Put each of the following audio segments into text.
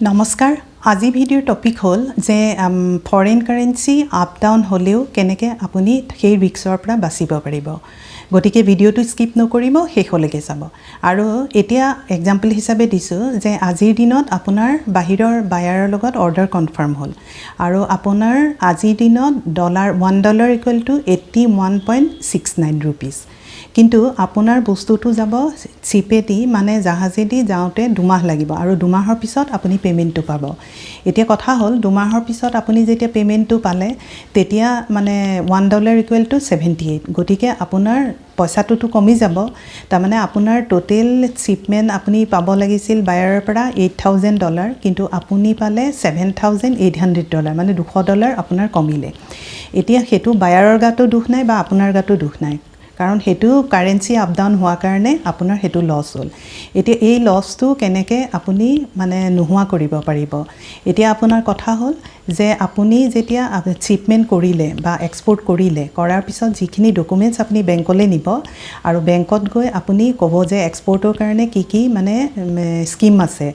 नमस्कार আজি ভিডিঅ'ৰ টপিক হ'ল যে ফৰেন কাৰেন্সি আপ ডাউন হলেও কেনেকৈ আপুনি সেই ৰিস্কৰ পৰা বাচিব পাৰিব গতিকে ভিডিঅ'টো স্কিপ নকৰিব শেষলৈকে চাব আৰু এতিয়া এক্সাম্পল হিচাপে দিছো যে আজিৰ দিনত আপোনাৰ বাহিৰৰ বায়াৰৰ লগত অৰ্ডাৰ কনফাৰ্ম হ'ল আৰু আপোনাৰ আজিৰ দিনত $1 = 81.69 rupees কিন্তু আপোনাৰ বস্তুটো যাব চিপেদি মানে জাহাজেদি যাওঁতে দুমাহ লাগিব আৰু দুমাহৰ পিছত আপুনি পেমেন্টটো পাব এতিয়া কথা হ'ল দুমাহৰ পিছত আপুনি যেতিয়া পেমেন্টটো পালে তেতিয়া মানে $1 = 78 গতিকে আপোনাৰ পইচাটো কমি যাব তাৰ মানে আপোনাৰ টোটাল শিপমেন্ট আপুনি পাব লাগিছিল বায়াৰৰ পৰা $8,000 কিন্তু আপুনি পালে $7,800 মানে $200 আপোনাৰ কমিলে এতিয়া হেতু বায়াৰৰ গাটো দুখ নাই বা আপোনাৰ গাটো দুখ নাই কাৰণ হেতু কাৰেন্সি আপ ডাউন হোৱাৰ কাৰণে আপোনাৰ হেতু লস হ'ল এতিয়া এই লসটো কেনেকৈ আপুনি মানে নোহোৱা কৰিব পাৰিব এতিয়া আপোনাৰ কথা হ'ল যে আপুনি যেতিয়া শিপমেন্ট কৰিলে বা এক্সপোৰ্ট কৰিলে কৰাৰ পিছত যিখিনি ডকুমেন্টস আপুনি বেংকলৈ নিব আৰু বেংকত গৈ আপুনি ক'ব যে এক্সপোৰ্টৰ কাৰণে কি মানে স্কিম আছে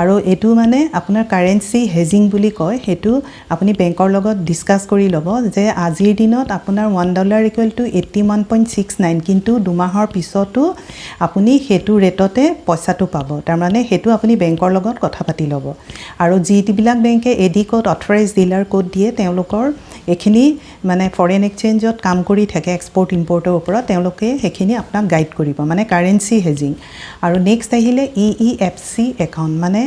আৰু এটো মানে আপোনাৰ কাৰেন্সি হেজিং বুলি কয় হেতু আপুনি বেংকৰ লগত ডিসকাস কৰি ল'ব যে আজিৰ দিনত আপোনাৰ $1 = 81.69 কিন্তু দুমাহৰ পিছতো আপুনি হেতু ৰেটতে পইচাটো পাব তাৰ মানে হেতু আপুনি বেংকৰ লগত কথা পাতি ল'ব আৰু যিবিলাক বেংকে AD code authorised dealer code দিয়ে তেওঁলোকৰ এখিনি মানে ফৰেন এক্সচেঞ্জত কাম কৰি থাকে এক্সপোৰ্ট ইম্পোৰ্টৰ ওপৰত তেওঁলোকে হেখিনি আপোনাক গাইড কৰিব মানে কাৰেন্সি হেজিং আৰু নেক্সট আহিলে EEFC একাউন্ট মানে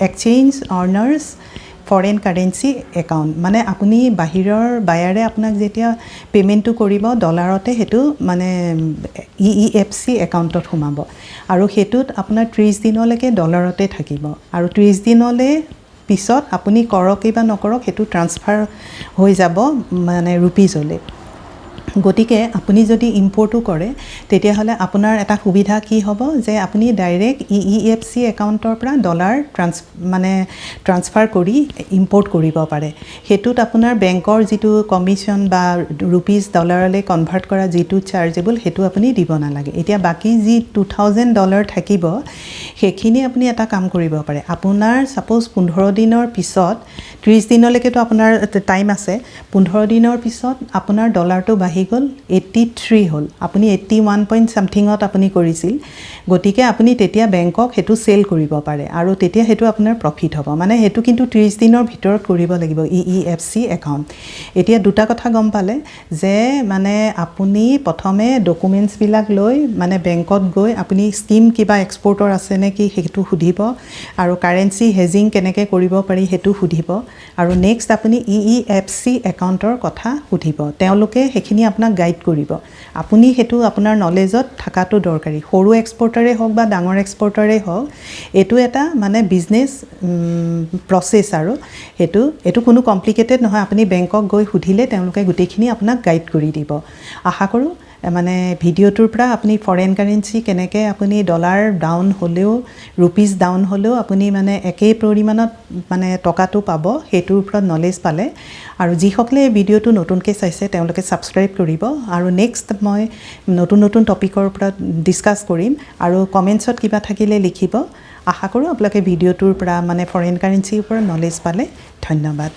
এক্সচেঞ্জ আৰ্নাৰ্ছ ফৰেন কাৰেন্সি একাউন্ট মানে আপুনি বাহিৰৰ বায়াৰে আপোনাক যেতিয়া পেমেন্টটো কৰিব ডলাৰতে হেতু মানে EEFC একাউন্টত সোমাব আৰু হেতুত আপোনাৰ 30 দিনলৈকে ডলাৰতে থাকিব আৰু 30 দিনলৈ পিছত আপুনি কৰক বা নকৰক হেতু ট্ৰান্সফাৰ হৈ যাব মানে ৰুপিজলৈ গতিকে আপুনি যদি ইম্পোৰ্টও কৰে তেতিয়া হলে আপোনাৰ এটা সুবিধা কি হ'ব যে আপুনি ডাইৰেক্ট EEFC একাউন্টৰ পৰা ডলাৰ ট্ৰান্সফাৰ কৰি ইম্পোৰ্ট কৰিব পাৰে হেতুত আপোনাৰ বেংকৰ যিটো কমিশন বা ৰুপিজ ডলাৰলৈ কনভাৰ্ট কৰা যিটো চাৰ্জেবল হেতু আপুনি দিব নালাগে এতিয়া বাকি যি $2,000 থাকিব হেখিনি আপুনি এটা কাম কৰিব পাৰে আপোনাৰ সাপোজ 15 দিনৰ পিছত 30 দিনলৈকে তো আপোনাৰ টাইম আছে 15 দিনৰ পিছত আপোনাৰ ডলাৰটো বাহি গল 83 হল আপুনি 81 পইণ্ট সামথিংত আপুনি কৰিছিল গতিকে আপুনি তেতিয়া বেংকক হেতু সেল কৰিব পাৰে আৰু তেতিয়া হেতু আপোনাৰ প্ৰফিট হ'ব মানে হেতু কিন্তু 30 দিনৰ ভিতৰত কৰিব লাগিব EEFC একাউন্ট এতিয়া দুটা কথা গম পালে যে মানে আপুনি প্ৰথমে ডকুমেন্টস বিলাক লৈ মানে বেংকত গৈ আপুনি স্কিম কিবা এক্সপোৰ্টৰ আছে নেকি হেতু সুধিব আৰু কাৰেন্সি হেজিং কেনেকৈ কৰিব পাৰি হেতু সুধিব আৰু নেক্সট আপুনি EEFC একাউন্টৰ কথা সুধিব তেওঁলোকে হেখিনি আপোনাক গাইড কৰিব আপুনি হেতু আপোনাৰ নলেজত থাকাটো দৰকাৰী সৰু এক্সপোৰ্টাৰে হওক বা ডাঙৰ এক্সপোৰ্টাৰে হওক এটো এটা মানে বিজনেস প্ৰসেস আৰু এটো কোনো কমপ্লিকেটেড নহয় আপুনি বেংকক গৈ সুধিলে তেওঁলোকে গুটেখিনি আপোনাক গাইড কৰি দিব আশা কৰো মানে ভিডিওটোৰ পৰা আপুনি ফৰেন কাৰেন্সি কেনেকৈ আপুনি ডলাৰ ডাউন হলেও ৰুপিজ ডাউন হলেও আপুনি মানে একেই পৰিমাণত মানে টকাটো পাব হেতুৰ ওপৰত নলেজ পালে আৰু যিসকলে ভিডিওটো নতুনকৈ চাইছে তেওঁলোকে সাবস্ক্ৰাইব কৰিব আৰু নেক্সট মই নতুন টপিকৰ ওপৰত ডিসকাস কৰিম আৰু কমেন্টছত কিবা থাকিলে লিখিব আশা কৰো আপোনালোকে ভিডিওটোৰ পৰা মানে ফৰেন কাৰেন্সিৰ ওপৰত নলেজ পালে ধন্যবাদ